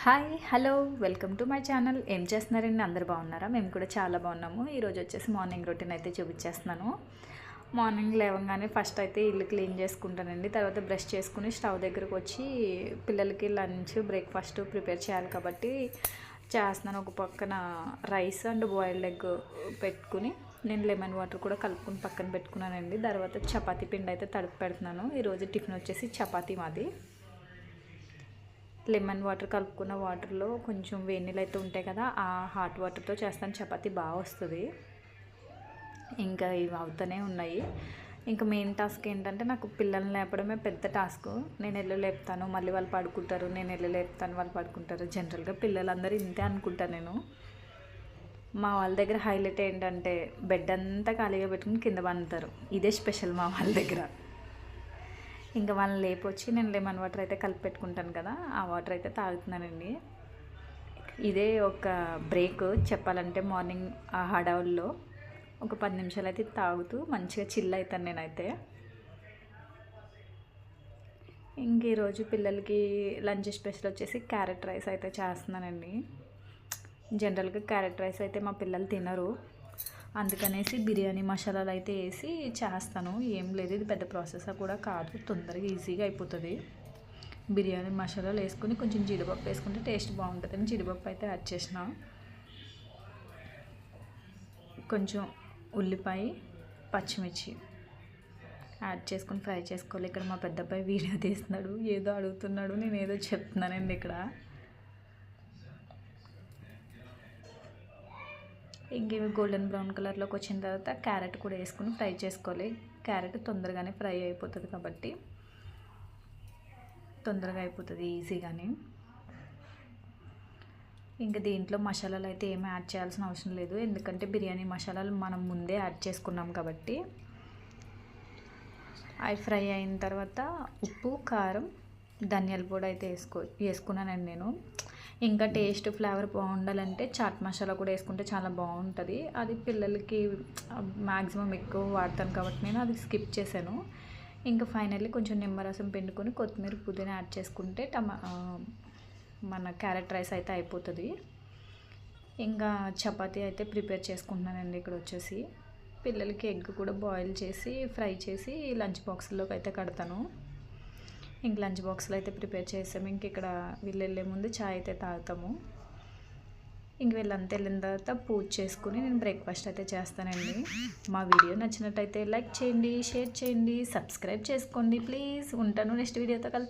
Hi hello welcome to my channel. ఏం చేస్తున్నారండి? అందరు బాగున్నారా? మేము కూడా చాలా బాగున్నాము. ఈరోజు వచ్చేసి మార్నింగ్ రొటీన్ అయితే చూపించేస్తున్నాను. మార్నింగ్ లేవగానే ఫస్ట్ అయితే ఇల్లు క్లీన్ చేసుకుంటానండి. తర్వాత బ్రష్ చేసుకుని స్టవ్ దగ్గరకు వచ్చి పిల్లలకి లంచ్ బ్రేక్ఫాస్ట్ ప్రిపేర్ చేయాలి కాబట్టి చేస్తున్నాను. ఒక పక్కన రైస్ అండ్ బాయిల్డ్ ఎగ్ పెట్టుకుని నేను లెమన్ వాటర్ కూడా కలుపుకుని పక్కన పెట్టుకున్నానండి. తర్వాత చపాతీ పిండి అయితే తడిపి పెడుతున్నాను. ఈరోజు టిఫిన్ వచ్చేసి చపాతీ మాది. లెమన్ వాటర్ కలుపుకున్న వాటర్లో కొంచెం వేడి నీళ్ళు అయితే ఉంటాయి కదా, ఆ హాట్ వాటర్తో చేస్తాను. చపాతీ బాగా వస్తుంది. ఇంకా ఇవి అవుతూనే ఉన్నాయి. ఇంకా మెయిన్ టాస్క్ ఏంటంటే నాకు పిల్లల్ని లేపడమే పెద్ద టాస్క్. నేను వెళ్ళి లేపుతాను, మళ్ళీ వాళ్ళు పడుకుంటారు, నేను వెళ్ళి లేపుతాను, వాళ్ళు పడుకుంటారు. జనరల్గా పిల్లలందరూ ఇంతే అనుకుంటాను నేను. మా వాళ్ళ దగ్గర హైలైట్ ఏంటంటే బెడ్ అంతా ఖాళీగా పెట్టుకుని కింద పండుతారు. ఇదే స్పెషల్ మా వాళ్ళ దగ్గర. ఇంకా వాళ్ళని లేపొచ్చి నేను లెమన్ వాటర్ అయితే కలిపి పెట్టుకుంటాను కదా, ఆ వాటర్ అయితే తాగుతున్నానండి. ఇదే ఒక బ్రేక్ చెప్పాలంటే. మార్నింగ్ ఆ హడావుల్లో ఒక 10 నిమిషాలు అయితే తాగుతూ మంచిగా చిల్ అవుతాను నేనైతే. ఇంక ఈరోజు పిల్లలకి లంచ్ స్పెషల్ వచ్చేసి క్యారెట్ రైస్ అయితే చేస్తున్నానండి. జనరల్గా క్యారెట్ రైస్ అయితే మా పిల్లలు తినరు, అందుకనేసి బిర్యానీ మసాలాలు అయితే వేసి చేస్తాను. ఏం లేదు, ఇది పెద్ద ప్రాసెస్ కూడా కాదు, తొందరగా ఈజీగా అయిపోతుంది. బిర్యానీ మసాలాలు వేసుకొని కొంచెం జీడిపప్పు వేసుకుంటే టేస్ట్ బాగుంటుందని జీడిపప్పు అయితే యాడ్ చేసిన. కొంచెం ఉల్లిపాయ పచ్చిమిర్చి యాడ్ చేసుకొని ఫ్రై చేసుకోవాలి. ఇక్కడ మా పెద్ద అబ్బాయి వీడియో తీస్తున్నాడు, ఏదో అడుగుతున్నాడు, నేను ఏదో చెప్తున్నానండి ఇక్కడ. ఇంకేమి గోల్డెన్ బ్రౌన్ కలర్లోకి వచ్చిన తర్వాత క్యారెట్ కూడా వేసుకుని ఫ్రై చేసుకోవాలి. క్యారెట్ తొందరగానే ఫ్రై అయిపోతుంది కాబట్టి తొందరగా అయిపోతుంది ఈజీగానే. ఇంకా దీంట్లో మసాలాలు అయితే ఏమీ యాడ్ చేయాల్సిన అవసరం లేదు, ఎందుకంటే బిర్యానీ మసాలాలు మనం ముందే యాడ్ చేసుకున్నాం కాబట్టి. అవి ఫ్రై అయిన తర్వాత ఉప్పు కారం ధనియాల పొడి అయితే వేసుకున్నానండి నేను. ఇంకా టేస్ట్ ఫ్లేవర్ బాగుండాలంటే చాట్ మసాలా కూడా వేసుకుంటే చాలా బాగుంటుంది. అది పిల్లలకి మ్యాక్సిమం ఎక్కువ వాడతాను కాబట్టి నేను అది స్కిప్ చేశాను. ఇంకా ఫైనల్లీ కొంచెం నిమ్మరసం పిండుకొని కొత్తిమీర పుదీనా యాడ్ చేసుకుంటే మన క్యారెట్ రైస్ అయితే అయిపోతుంది. ఇంకా చపాతీ అయితే ప్రిపేర్ చేసుకుంటున్నానండి. ఇక్కడ వచ్చేసి పిల్లలకి ఎగ్ కూడా బాయిల్ చేసి ఫ్రై చేసి లంచ్ బాక్స్లోకి అయితే కడతాను. ఇంక లంచ్ బాక్స్లో అయితే ప్రిపేర్ చేసాము. ఇంక ఇక్కడ వీళ్ళు వెళ్ళే ముందు చాయ్ అయితే తాగుతాము. ఇంక వీళ్ళంతా వెళ్ళిన తర్వాత పూజ చేసుకుని నేను బ్రేక్ఫాస్ట్ అయితే చేస్తానండి. మా వీడియో నచ్చినట్టయితే లైక్ చేయండి, షేర్ చేయండి, సబ్స్క్రైబ్ చేసుకోండి ప్లీజ్. ఉంటాను నెక్స్ట్ వీడియోతో కలిసి.